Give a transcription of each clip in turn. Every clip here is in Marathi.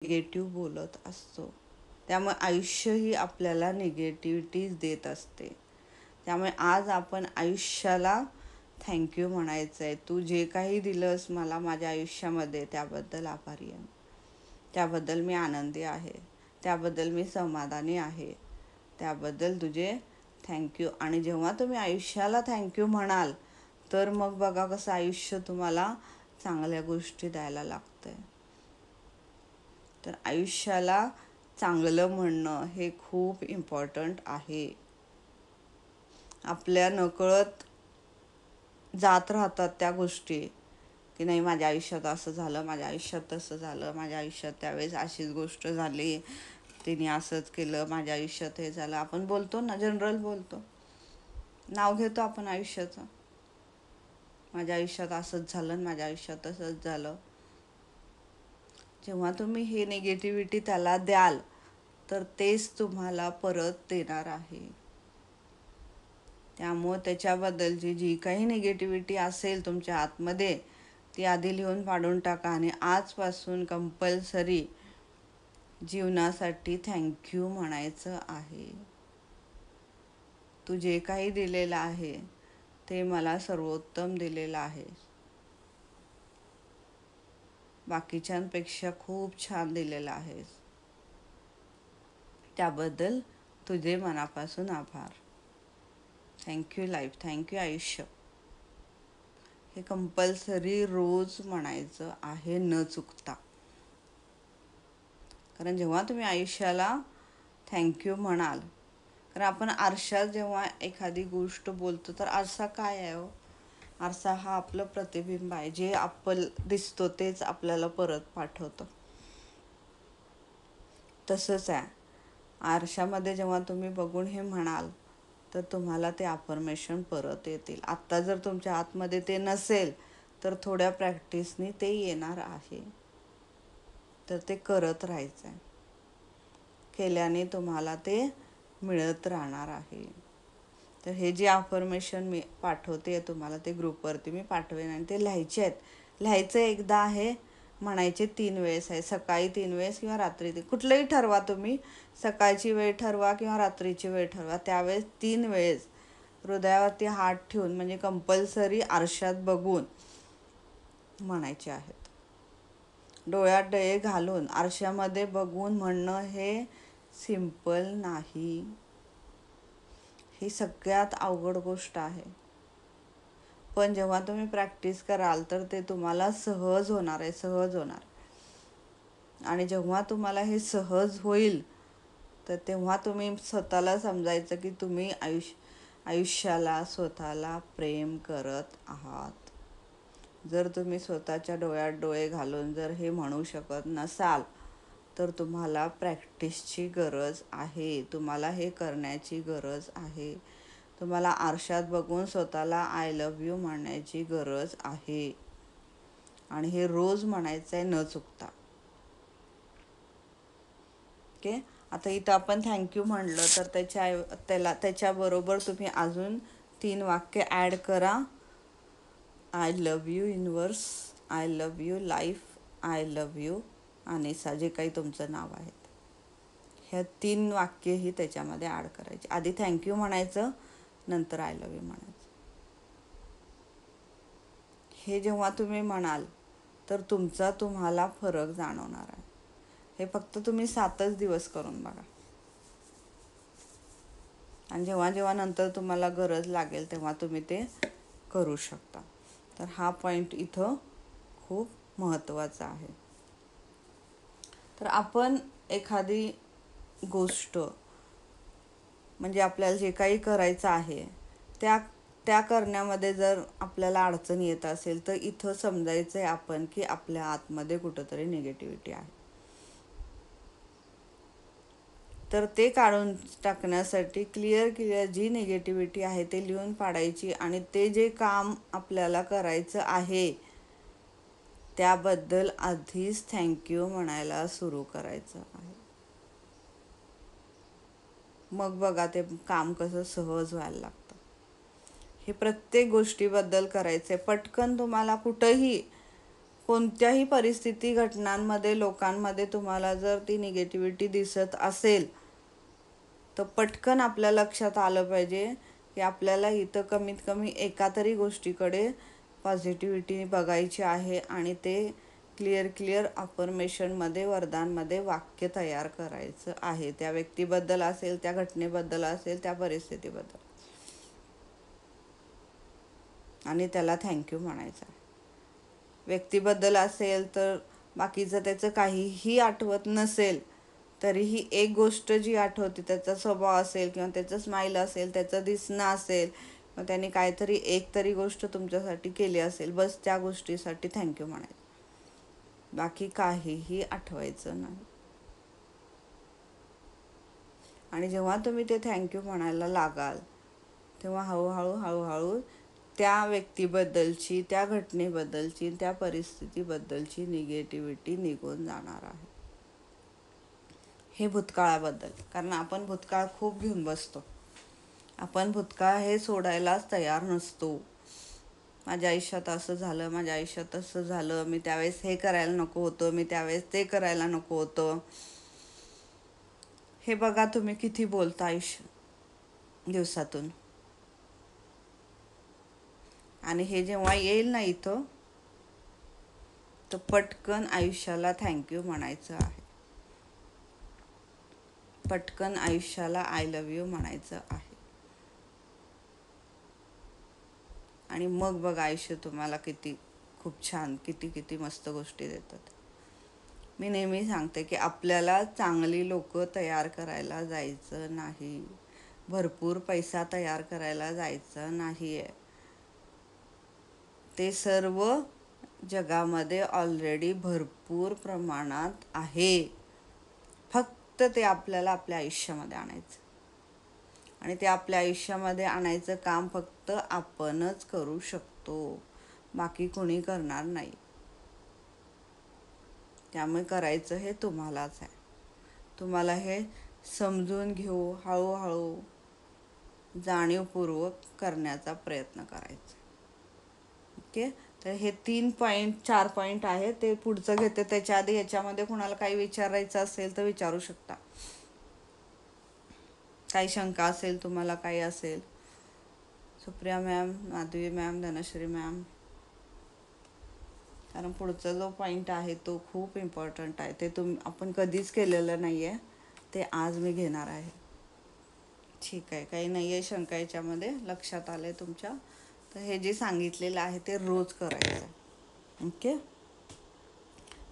निगेटिव्ह बोलत असतो. त्यामुळे आयुष्य ही आपल्याला निगेटिव्हिटीज देत असते. त्यामुळे आज आपण आयुष्याला थँक्यू म्हणायचं आहे. तू जे काही दिलंस मला माझ्या आयुष्यामध्ये त्याबद्दल आभारी आहे. त्याबद्दल मी आनंदी आहे. त्याबद्दल मी समाधानी आहे. त्याबद्दल तुझे थँक्यू. आणि जेव्हा तुम्ही आयुष्याला थँक्यू म्हणाल तर मग बघा कसं आयुष्य तुम्हाला चांगल्या गोष्टी द्यायला लागतंय. तर आयुष्याला चांगलं म्हणणं हे खूप इम्पॉर्टंट आहे. आपल्या नकळत जात राहतात त्या गोष्टी की नाही माझ्या आयुष्यात असं झालं, माझ्या आयुष्यात तसं झालं, माझ्या आयुष्यात त्यावेळेस अशीच गोष्ट झाली, तिने असंच केलं, माझ्या आयुष्यात हे झालं. आपण बोलतो ना, जनरल बोलतो, नाव घेतो आपण आयुष्याचं. माझ्या आयुष्यात असंच झालं, माझ्या आयुष्यात तसंच झालं. जेव्हा तुम्ही हे निगेटिव्हिटी त्याला द्याल तर तेच तुम्हाला परत देणार आहे. त्यामुळं त्याच्याबद्दलची जी काही निगेटिव्हिटी असेल तुमच्या आतमध्ये ती आधी लिहून पाडून टाका आणि आजपासून कंपल्सरी जीवनासाठी थँक्यू म्हणायचं आहे. तू जे काही दिलेलं आहे ते मला सर्वोत्तम दिलेलं आहे. बाकीच्यांपेक्षा खूप छान दिलेलं आहेस. त्याबद्दल तुझे मनापासून आभार. थँक्यू लाईफ, थँक्यू आयुष्य. हे कंपल्सरी रोज म्हणायचं आहे न चुकता. कारण जेव्हा तुम्ही आयुष्याला थँक्यू म्हणाल, कारण आपण आरशात जेव्हा एखादी गोष्ट बोलतो तर आरसा काय आहे हो? आरसा हा आपलं प्रतिबिंब आहे. जे आपण दिसतो तेच आपल्याला परत पाठवतं. तसंच आहे. आरशामध्ये जेव्हा तुम्ही बघून हे म्हणाल तर तुम्हाला ते अफर्मेशन परत येतील. आत्ता जर तुमच्या आतमध्ये ते नसेल तर थोड्या प्रॅक्टिसनी ते येणार आहे. तर ते करत राहायचं आहे. केल्याने तुम्हाला ते मिळत राहणार आहे. तर हे जे अफर्मेशन मी पाठवते तुम्हाला ते ग्रुपवरती मी पाठवेन आणि ते लिहायचे आहेत. लिहायचं एकदा आहे, म्हणायचे 3 वेळेस आहे. सकाळी 3 वेळेस किंवा रात्री कुठलंही ठरवा तुम्ही. सकाळची वेळ ठरवा किंवा रात्रीची वेळ ठरवा. त्यावेळेस 3 वेळेस हृदयावरती हात ठेवून म्हणजे कंपल्सरी आरशात बघून म्हणायचे आहेत. डोळ्यात डोळे घालून आरशामध्ये बघून म्हणणं हे सिंपल नाही. ही सगळ्यात अवघड गोष्ट आहे. पण जेव्हा तुम्ही प्रॅक्टिस कराल तर ते तुम्हाला सहज होणार आहे, सहज होणार. आणि जेव्हा तुम्हाला हे सहज होईल तर तेव्हा तुम्ही स्वतःला समजायचं की तुम्ही आयुष्याला स्वतःला प्रेम करत आहात. जर तुम्ही स्वतःच्या डोळ्यात डोळे घालून जर हे म्हणू शकत नसाल तर तुम्हाला प्रॅक्टिसची गरज आहे. तुम्हाला हे करण्याची गरज आहे. तुम्हाला आरशात बघून स्वतःला आय लव्ह यू म्हणण्याची गरज आहे. आणि हे रोज म्हणायचं आहे न चुकता. ओके. आता इथं आपण थँक्यू म्हणलं तर त्याच्याबरोबर तुम्ही अजून 3 वाक्य ॲड करा. I love you universe, I love you life, I love you Anisa, जे काही तुमचं नाव आहे. ह्या 3 वाक्यही त्याच्यामध्ये ॲड करायची. आधी थँक्यू म्हणायचं, नंतर आय लव्ह यू म्हणायचं. हे जेव्हा तुम्ही म्हणाल तर तुम्हाला फरक जाणवणार आहे. हे फक्त तुम्ही 7च दिवस करून बघा. आणि जेव्हा जेव्हा नंतर तुम्हाला गरज लागेल तेव्हा तुम्ही ते करू शकता. तर हा पॉईंट इथं खूप महत्त्वाचा आहे. तर आपण एखादी गोष्ट म्हणजे आपल्याला जे काही करायचं आहे त्या करण्यामध्ये जर आपल्याला अडचण येत असेल तर इथं समजायचं आहे आपण की आपल्या आतमध्ये कुठंतरी निगेटिव्हिटी आहे. तर ते काढून टाकण्यासाठी क्लिअर जी निगेटिव्हिटी आहे ते लिहून पाडायची आणि ते जे काम आपल्याला करायचं आहे त्याबद्दल आधीच थँक्यू म्हणायला सुरू करायचं आहे. मग बघा ते काम कसं सहज व्हायला लागतं. हे प्रत्येक गोष्टीबद्दल करायचं आहे. पटकन तुम्हाला कुठंही कोणत्याही परिस्थिती घटनांमध्ये लोकांमध्ये तुम्हाला जर ती निगेटिव्हिटी दिसत असेल तर पटकन आपल्या लक्षात आलं पाहिजे की आपल्याला इथं कमीत कमी एका तरी गोष्टीकडे पॉझिटिव्हिटी बघायची आहे आणि ते क्लिअर अफर्मेशनमध्ये वरदानमध्ये वाक्य तयार करायचं आहे. त्या व्यक्तीबद्दल असेल, त्या घटनेबद्दल असेल, त्या परिस्थितीबद्दल, आणि त्याला थँक्यू म्हणायचं. व्यक्तीबद्दल असेल तर बाकीचं त्याचं काहीही आठवत नसेल तरीही एक गोष्ट जी आठवते, त्याचा स्वभाव असेल किंवा त्याचं स्माईल असेल, त्याचं दिसणं असेल, मग त्याने काहीतरी एक तरी गोष्ट तुमच्यासाठी केली असेल, बस त्या गोष्टीसाठी थँक्यू म्हणायचं. बाकी काहीही आठवायचं नाही. आणि जेव्हा तुम्ही ते थँक्यू म्हणायला लागाल तेव्हा हळूहळू त्या व्यक्तीबद्दलची, त्या घटनेबद्दलची, त्या परिस्थितीबद्दलची निगेटिव्हिटी निघून जाणार आहे. हे भूतकाळाबद्दल. कारण आपण भूतकाळ खूप घेऊन बसतो. आपण भूतकाळ हे सोडायलाच तयार नसतो. माझ्या आयुष्यात असं झालं, माझ्या आयुष्यात तसं झालं, मी त्यावेळेस हे करायला नको होतं, मी त्यावेळेस ते करायला नको होतं. हे बघा तुम्ही किती बोलता आयुष्य दिवसातून. आणि हे जेव्हा येईल ना इथं, तर पटकन आयुष्याला थँक्यू म्हणायचं आहे. पटकन आयुष्याला आय लव्ह यू म्हणायचं आहे. आणि मग बघ आयुष्य तुम्हाला किती खूप छान, किती मस्त गोष्टी देतात. मी नेहमी सांगते की आपल्याला चांगली लोक तयार करायला जायचं नाही, भरपूर पैसा तयार करायला जायचं नाही आहे. ते सर्व जगामध्ये ऑलरेडी भरपूर प्रमाणात आहे. फक्त ते आपल्याला आपल्या आयुष्यामध्ये आणायचं. आणि ते आपल्या आयुष्यामध्ये आणायचं काम फक्त आपणच करू शकतो, बाकी कोणी करणार नाही. त्यामुळे करायचं हे तुम्हालाच आहे. तुम्हाला हे समजून घेऊ, हळूहळू जाणीवपूर्वक करण्याचा प्रयत्न करायचा. ओके. तर हे 4 पॉईंट आहे. ते पुढचं घेते. त्याच्या आधी याच्यामध्ये कुणाला काही विचारायचं असेल तर विचारू शकता. काही शंका असेल तुम्हाला, काही असेल. Supriya ma'am, Madhavi ma'am, Dhanashree ma'am. कारण पुढचा जो पॉईंट आहे तो खूप इम्पॉर्टंट आहे. ते आपण कधीच केलेलं नाही आहे, ते आज मी घेणार आहे. ठीक आहे, काही नाही आहे शंका याच्यामध्ये, लक्षात आलं आहे तुमच्या. तर हे जे सांगितलेलं आहे ते रोज करायचं. ओके.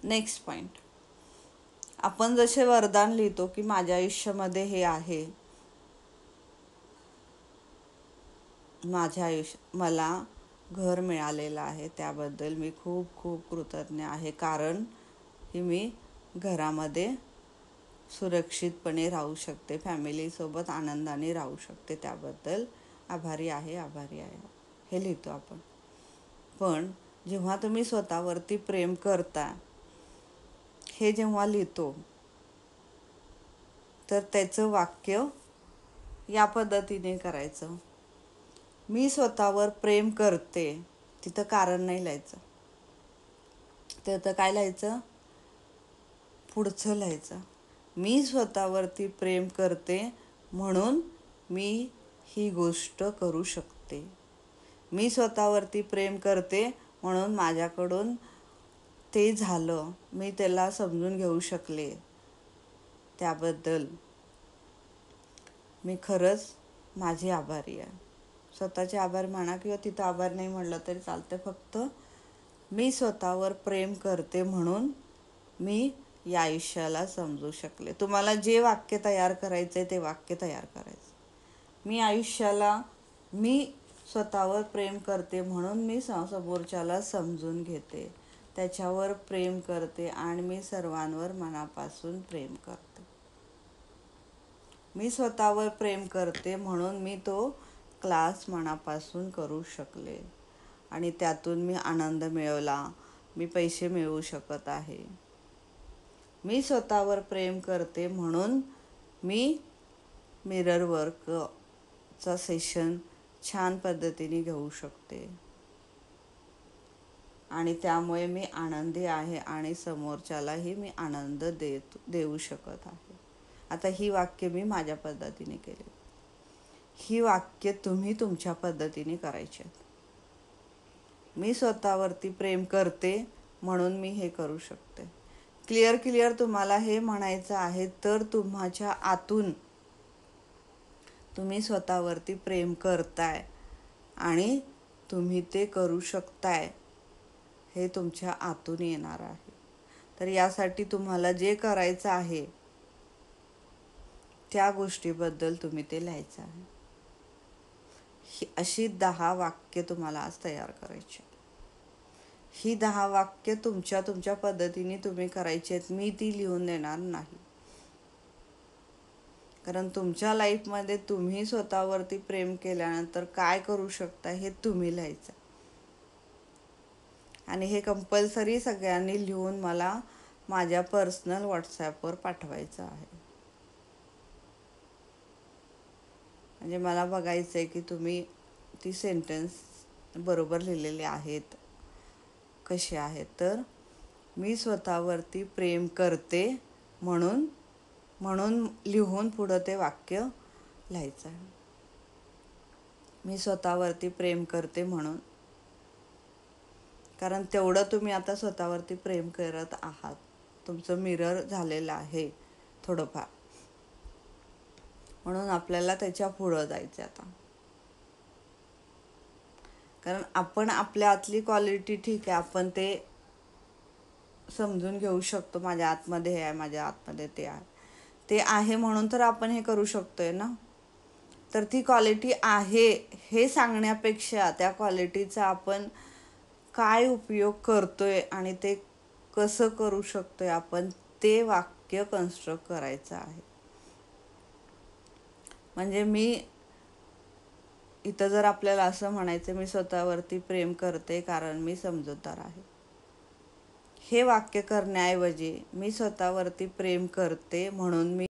Next point. आपण जसे वरदान लिहितो की माझ्या आयुष्यामध्ये हे आहे, मला घर मिळालेलं आहे, त्याबद्दल मी खूप खूप कृतज्ञ आहे. कारण की मी घरामध्ये सुरक्षितपणे राहू शकते, फॅमिलीसोबत आनंदाने राहू शकते, त्याबद्दल आभारी आहे. हे लिहितो आपण. पण जेव्हा तुम्ही स्वतःवरती प्रेम करता, हे जेव्हा लिहितो तर त्याचं वाक्य या पद्धतीने करायचं. मी स्वतःवर प्रेम करते, तिथं कारण नाही लिहायचं. तिथं काय लिहायचं? पुढचं लिहायचं. मी स्वतःवरती प्रेम करते म्हणून मी ही गोष्ट करू शकते. मी स्वतःवरती प्रेम करते म्हणून माझ्याकडून ते झालं, मी त्याला समजून घेऊ शकले, त्याबद्दल मी खरंच माझी आभारी आहे. स्वतःचे आभार म्हणा किंवा तिथं आभार नाही म्हणलं तरी चालतं. फक्त मी स्वतःवर प्रेम करते म्हणून मी या आयुष्याला समजू शकले. तुम्हाला जे वाक्य तयार करायचं आहे ते वाक्य तयार करायचं. मी स्वतःवर प्रेम करते म्हणून मी समोरच्याला समजून घेते, त्याच्यावर प्रेम करते आणि मी सर्वांवर मनापासून प्रेम करते. मी स्वतःवर प्रेम करते म्हणून मी तो क्लास मनापासून करू शकले आणि त्यातून मी आनंद मिळवला, मी पैसे मिळवू शकत आहे. मी स्वतःवर प्रेम करते म्हणून मी मिरर वर्कचा सेशन छान पद्धतीने घेऊ शकते. आणि त्यामुळे मी आनंदी आहे आणि समोरच्यालाही मी आनंद देऊ शकत आहे. आता ही वाक्य मी माझ्या पद्धतीने केली. ही वाक्य तुम्ही तुमच्या पद्धतीने करायची आहेत. मी स्वतःवरती प्रेम करते म्हणून मी हे करू शकते. क्लिअर तुम्हाला हे म्हणायचं आहे तर तुमच्या आतून तुम्ही स्वतःवरती प्रेम करताय आणि तुम्ही ते करू शकताय हे तुमच्या आतून येणार आहे. तर यासाठी तुम्हाला जे करायचं आहे त्या गोष्टीबद्दल तुम्ही ते लिहायचं आहे. अशी 10 वाक्य तुम्हाला आज तयार करायची. ही 10 वाक्य तुमच्या पद्धतीने तुम्ही करायची आहेत. मी ती लिहून देणार नाही. कारण तुमच्या लाईफमध्ये तुम्ही स्वतःवरती प्रेम केल्यानंतर काय करू शकता हे तुम्ही लिहायचं. आणि हे कंपल्सरी सगळ्यांनी लिहून मला माझ्या पर्सनल व्हॉट्सॲपवर पाठवायचं आहे. म्हणजे मला बघायचं आहे की तुम्ही ती सेंटेन्स बरोबर लिहिलेले आहेत, कसे आहेत. तर मी स्वतःवरती प्रेम करते म्हणून लिहून पुढं ते वाक्य लिहायचं आहे. मी स्वतःवरती प्रेम करते म्हणून. कारण तेवढं तुम्ही आता स्वतःवरती प्रेम करत आहात. तुमचं मिरर झालेलं आहे थोडंफार. म्हणून आपल्याला त्याच्या पुढं जायचं आता. कारण आपण आपल्या आतली क्वालिटी ठीक आहे, आपण ते समजून घेऊ शकतो. माझ्या आतमध्ये हे आहे, माझ्या आतमध्ये ते आहे. ते आहे म्हणून तर आपण हे करू शकतोय ना. तर ती क्वालिटी आहे हे सांगण्यापेक्षा त्या क्वालिटीचा आपण काय उपयोग करतोय आणि ते कसं करू शकतोय आपण, ते वाक्य कन्स्ट्रक्ट करायचं आहे. म्हणजे मी इथं जर आपल्याला असं म्हणायचं, मी स्वतःवरती प्रेम करते कारण मी समजूतदार आहे, हे वाक्य करण्याऐवजी मी स्वतःवरती प्रेम करते म्हणून मी